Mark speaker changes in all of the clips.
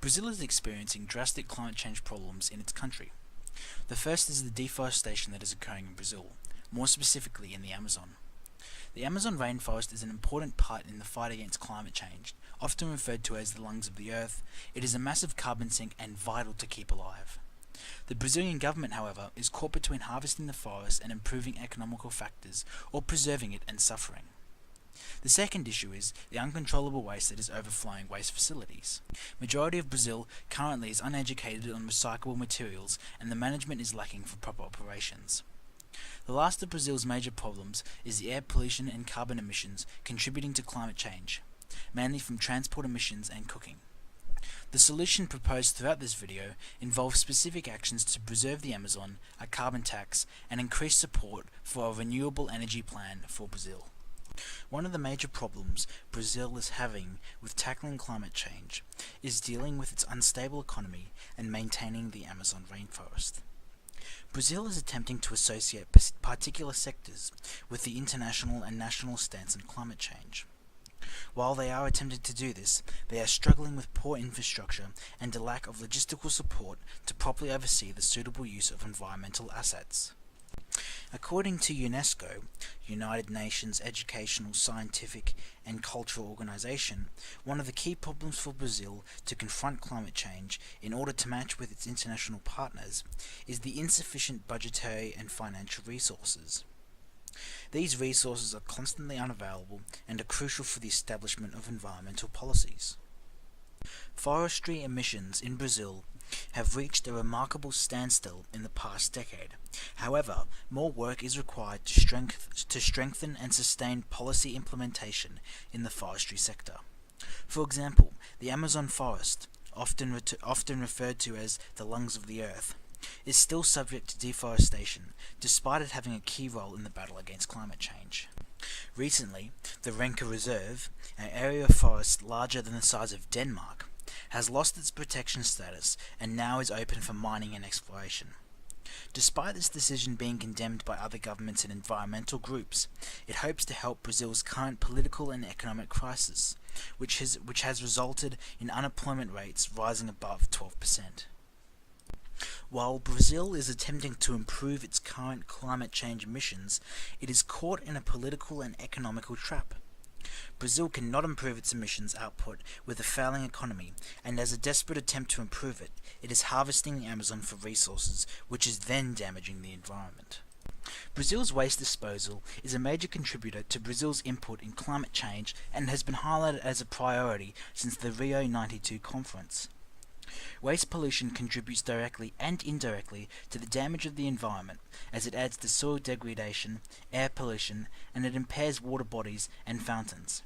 Speaker 1: Brazil is experiencing drastic climate change problems in its country. The first is the deforestation that is occurring in Brazil, more specifically in the Amazon. The Amazon rainforest is an important part in the fight against climate change, often referred to as the lungs of the earth. It is a massive carbon sink and vital to keep alive. The Brazilian government, however, is caught between harvesting the forest and improving economical factors, or preserving it and suffering. The second issue is the uncontrollable waste that is overflowing waste facilities. Majority of Brazil currently is uneducated on recyclable materials, and the management is lacking for proper operations. The last of Brazil's major problems is the air pollution and carbon emissions contributing to climate change, mainly from transport emissions and cooking. The solution proposed throughout this video involves specific actions to preserve the Amazon, a carbon tax, and increased support for a renewable energy plan for Brazil. One of the major problems Brazil is having with tackling climate change is dealing with its unstable economy and maintaining the Amazon rainforest. Brazil is attempting to associate particular sectors with the international and national stance on climate change. While they are attempting to do this, they are struggling with poor infrastructure and a lack of logistical support to properly oversee the suitable use of environmental assets. According to UNESCO, United Nations Educational, Scientific and Cultural Organization, one of the key problems for Brazil to confront climate change in order to match with its international partners is the insufficient budgetary and financial resources. These resources are constantly unavailable and are crucial for the establishment of environmental policies. Forestry emissions in Brazil have reached a remarkable standstill in the past decade. However, more work is required to strengthen and sustain policy implementation in the forestry sector. For example, the Amazon forest, often referred to as the lungs of the earth, is still subject to deforestation, despite it having a key role in the battle against climate change. Recently, the Renka Reserve, an area of forest larger than the size of Denmark, has lost its protection status and now is open for mining and exploration. Despite this decision being condemned by other governments and environmental groups, it hopes to help Brazil's current political and economic crisis, which has resulted in unemployment rates rising above 12%. While Brazil is attempting to improve its current climate change emissions, it is caught in a political and economical trap. Brazil cannot improve its emissions output with a failing economy, and as a desperate attempt to improve it, it is harvesting the Amazon for resources, which is then damaging the environment. Brazil's waste disposal is a major contributor to Brazil's input in climate change and has been highlighted as a priority since the Rio '92 conference. Waste pollution contributes directly and indirectly to the damage of the environment, as it adds to soil degradation, air pollution, and it impairs water bodies and fountains.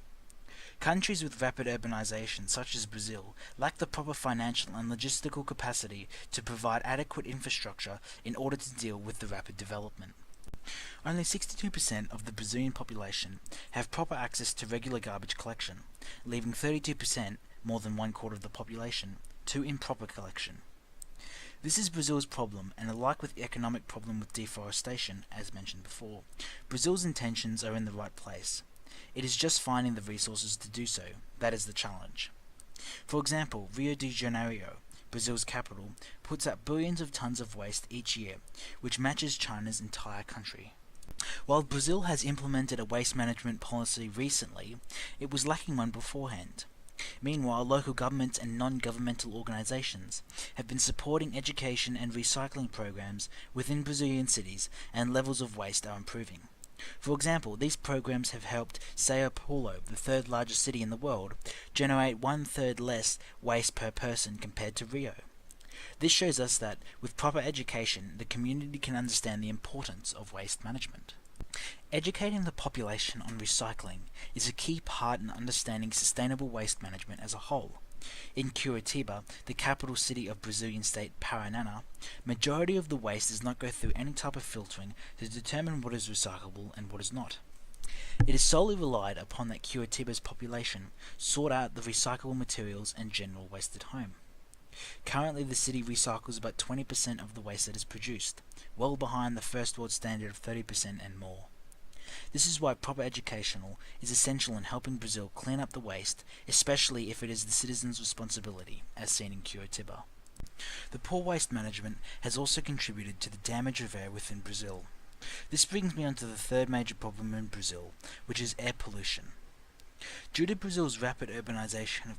Speaker 1: Countries with rapid urbanization, such as Brazil, lack the proper financial and logistical capacity to provide adequate infrastructure in order to deal with the rapid development. Only 62% of the Brazilian population have proper access to regular garbage collection, leaving 32%, more than one quarter of the population, to improper collection. This is Brazil's problem, and alike with the economic problem with deforestation, as mentioned before, Brazil's intentions are in the right place. It is just finding the resources to do so that is the challenge. For example, Rio de Janeiro, Brazil's capital, puts out billions of tons of waste each year, which matches China's entire country. While Brazil has implemented a waste management policy recently, it was lacking one beforehand. Meanwhile, local governments and non-governmental organizations have been supporting education and recycling programs within Brazilian cities, and levels of waste are improving. For example, these programs have helped Sao Paulo, the third largest city in the world, generate 1/3 less waste per person compared to Rio. This shows us that, with proper education, the community can understand the importance of waste management. Educating the population on recycling is a key part in understanding sustainable waste management as a whole. In Curitiba, the capital city of Brazilian state Paraná, majority of the waste does not go through any type of filtering to determine what is recyclable and what is not. It is solely relied upon that Curitiba's population sort out the recyclable materials and general waste at home. Currently, the city recycles about 20% of the waste that is produced, well behind the first world standard of 30% and more. This is why proper educational is essential in helping Brazil clean up the waste, especially if it is the citizens' responsibility, as seen in Curitiba. The poor waste management has also contributed to the damage of air within Brazil. This brings me on to the third major problem in Brazil, which is air pollution. Due to Brazil's rapid urbanization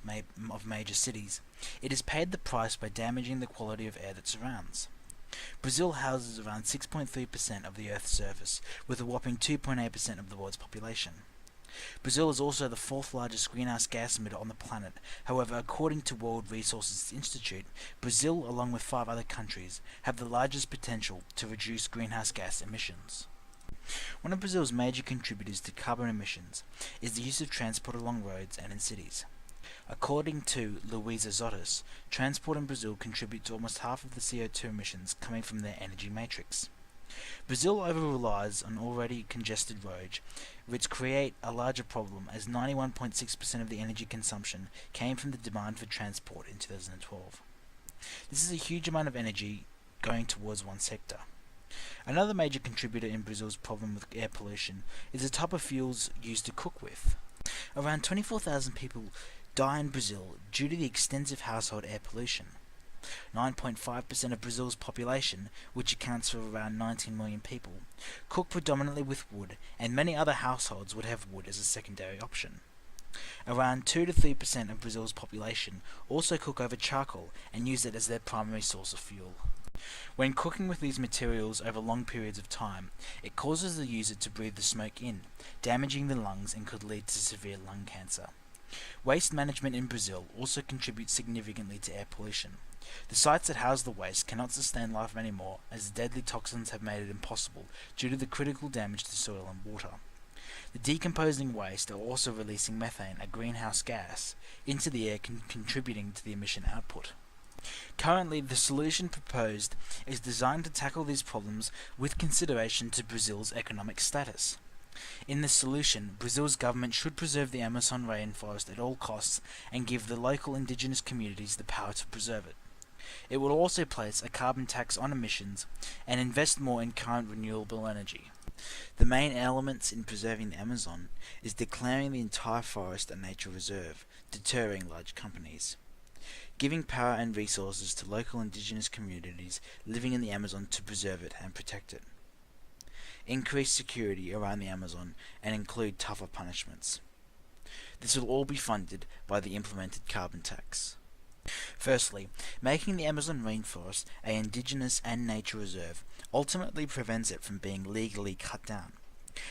Speaker 1: of major cities, it has paid the price by damaging the quality of air that surrounds. Brazil houses around 6.3% of the Earth's surface, with a whopping 2.8% of the world's population. Brazil is also the fourth largest greenhouse gas emitter on the planet. However, according to World Resources Institute, Brazil, along with 5 other countries, have the largest potential to reduce greenhouse gas emissions. One of Brazil's major contributors to carbon emissions is the use of transport along roads and in cities. According to Luísa Zotis, transport in Brazil contributes to almost half of the CO2 emissions coming from their energy matrix. Brazil over-relies on already congested roads, which create a larger problem as 91.6% of the energy consumption came from the demand for transport in 2012. This is a huge amount of energy going towards one sector. Another major contributor in Brazil's problem with air pollution is the type of fuels used to cook with. Around 24,000 people die in Brazil due to the extensive household air pollution. 9.5% of Brazil's population, which accounts for around 19 million people, cook predominantly with wood, and many other households would have wood as a secondary option. Around 2 to 3% of Brazil's population also cook over charcoal and use it as their primary source of fuel. When cooking with these materials over long periods of time, it causes the user to breathe the smoke in, damaging the lungs and could lead to severe lung cancer. Waste management in Brazil also contributes significantly to air pollution. The sites that house the waste cannot sustain life anymore, as the deadly toxins have made it impossible due to the critical damage to soil and water. The decomposing waste are also releasing methane, a greenhouse gas, into the air, contributing to the emission output. Currently, the solution proposed is designed to tackle these problems with consideration to Brazil's economic status. In this solution, Brazil's government should preserve the Amazon rainforest at all costs and give the local indigenous communities the power to preserve it. It will also place a carbon tax on emissions and invest more in current renewable energy. The main elements in preserving the Amazon is declaring the entire forest a nature reserve, deterring large companies. Giving power and resources to local indigenous communities living in the Amazon to preserve it and protect it. Increase security around the Amazon and include tougher punishments. This will all be funded by the implemented carbon tax. Firstly, making the Amazon rainforest an indigenous and nature reserve ultimately prevents it from being legally cut down.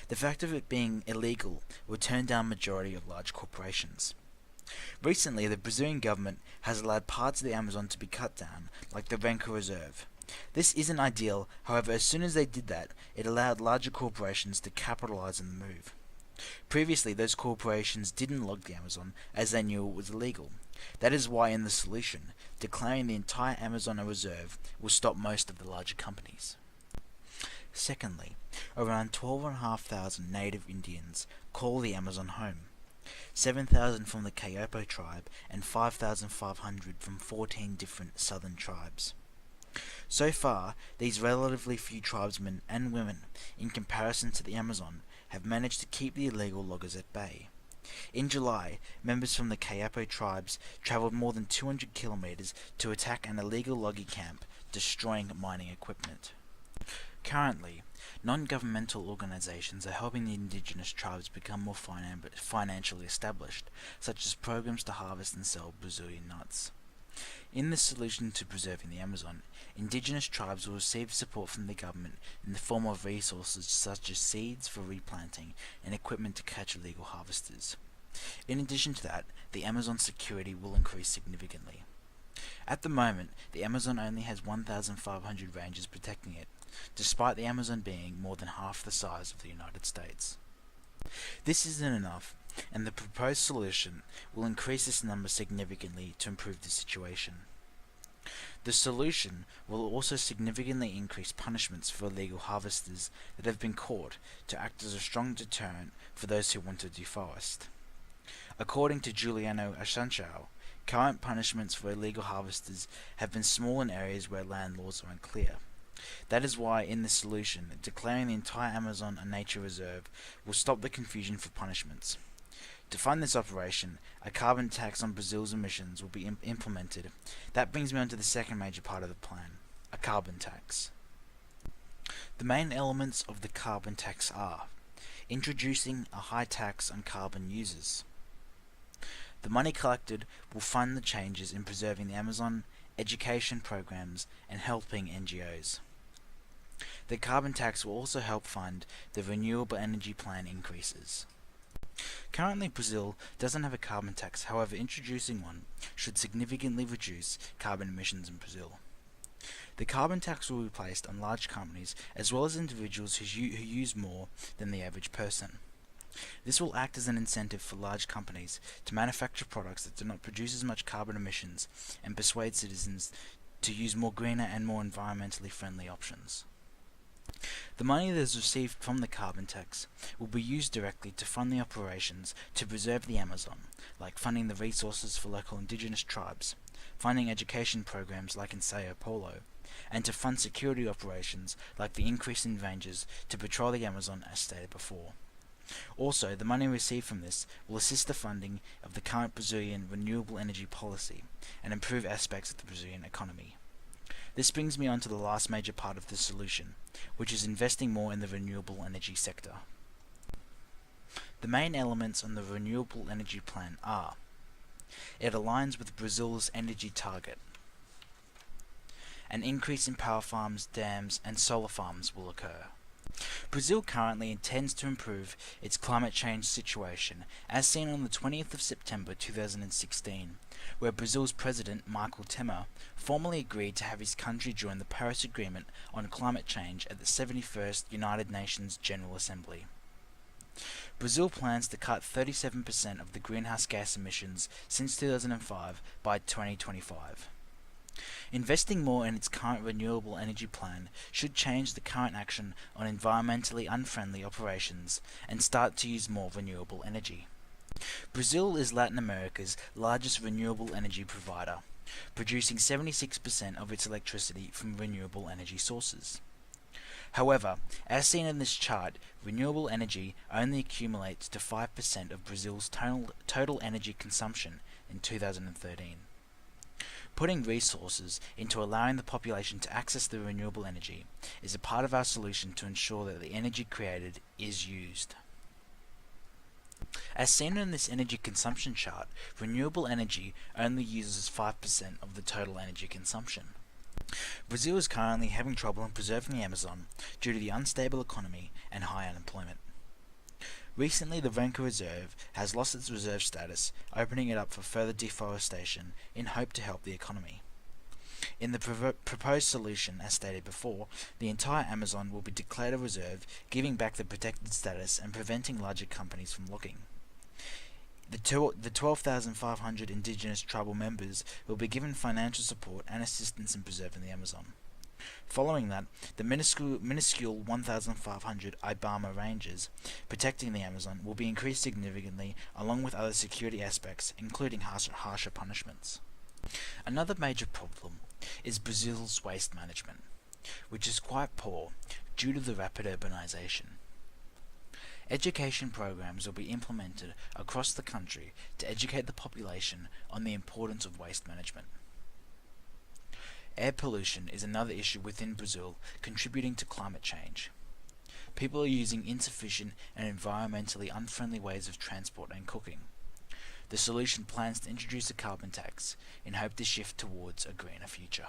Speaker 1: The fact of it being illegal will turn down majority of large corporations. Recently, the Brazilian government has allowed parts of the Amazon to be cut down, like the Renca Reserve. This isn't ideal, however, as soon as they did that, it allowed larger corporations to capitalize on the move. Previously, those corporations didn't log the Amazon, as they knew it was illegal. That is why in the solution, declaring the entire Amazon a reserve will stop most of the larger companies. Secondly, around 12,500 native Indians call the Amazon home. 7,000 from the Kayapo tribe and 5,500 from 14 different southern tribes. So far, these relatively few tribesmen and women, in comparison to the Amazon, have managed to keep the illegal loggers at bay. In July, members from the Kayapo tribes travelled more than 200 kilometers to attack an illegal logging camp, destroying mining equipment. Currently, non-governmental organizations are helping the indigenous tribes become more financially established, such as programs to harvest and sell Brazilian nuts. In the solution to preserving the Amazon, indigenous tribes will receive support from the government in the form of resources such as seeds for replanting and equipment to catch illegal harvesters. In addition to that, the Amazon security will increase significantly. At the moment, the Amazon only has 1,500 rangers protecting it, despite the Amazon being more than half the size of the United States. This isn't enough, and the proposed solution will increase this number significantly to improve the situation. The solution will also significantly increase punishments for illegal harvesters that have been caught to act as a strong deterrent for those who want to deforest. According to Juliano Assunção, current punishments for illegal harvesters have been small in areas where land laws are unclear. That is why, in this solution, declaring the entire Amazon a nature reserve will stop the confusion for punishments. To fund this operation, a carbon tax on Brazil's emissions will be implemented. That brings me on to the second major part of the plan, a carbon tax. The main elements of the carbon tax are introducing a high tax on carbon users. The money collected will fund the changes in preserving the Amazon, education programs, and helping NGOs. The carbon tax will also help fund the renewable energy plan increases. Currently, Brazil doesn't have a carbon tax, however, introducing one should significantly reduce carbon emissions in Brazil. The carbon tax will be placed on large companies as well as individuals who use more than the average person. This will act as an incentive for large companies to manufacture products that do not produce as much carbon emissions and persuade citizens to use more greener and more environmentally friendly options. The money that is received from the carbon tax will be used directly to fund the operations to preserve the Amazon, like funding the resources for local indigenous tribes, funding education programs like in Sao Paulo, and to fund security operations like the increase in rangers to patrol the Amazon as stated before. Also, the money received from this will assist the funding of the current Brazilian renewable energy policy and improve aspects of the Brazilian economy. This brings me on to the last major part of the solution, which is investing more in the renewable energy sector. The main elements on the renewable energy plan are: it aligns with Brazil's energy target. An increase in power farms, dams, and solar farms will occur. Brazil currently intends to improve its climate change situation, as seen on the 20th of September 2016, where Brazil's President Michel Temer formally agreed to have his country join the Paris Agreement on climate change at the 71st United Nations General Assembly. Brazil plans to cut 37% of the greenhouse gas emissions since 2005 by 2025. Investing more in its current renewable energy plan should change the current action on environmentally unfriendly operations and start to use more renewable energy. Brazil is Latin America's largest renewable energy provider, producing 76% of its electricity from renewable energy sources. However, as seen in this chart, renewable energy only accumulates to 5% of Brazil's total energy consumption in 2013. Putting resources into allowing the population to access the renewable energy is a part of our solution to ensure that the energy created is used. As seen in this energy consumption chart, renewable energy only uses 5% of the total energy consumption. Brazil is currently having trouble in preserving the Amazon due to the unstable economy and high unemployment. Recently, the Renca Reserve has lost its reserve status, opening it up for further deforestation in hope to help the economy. In the proposed solution, as stated before, the entire Amazon will be declared a reserve, giving back the protected status and preventing larger companies from logging. The 12,500 indigenous tribal members will be given financial support and assistance in preserving the Amazon. Following that, the minuscule 1,500 Ibama rangers protecting the Amazon will be increased significantly, along with other security aspects, including harsher punishments. Another major problem is Brazil's waste management, which is quite poor due to the rapid urbanization. Education programs will be implemented across the country to educate the population on the importance of waste management. Air pollution is another issue within Brazil, contributing to climate change. People are using insufficient and environmentally unfriendly ways of transport and cooking. The solution plans to introduce a carbon tax in hope to shift towards a greener future.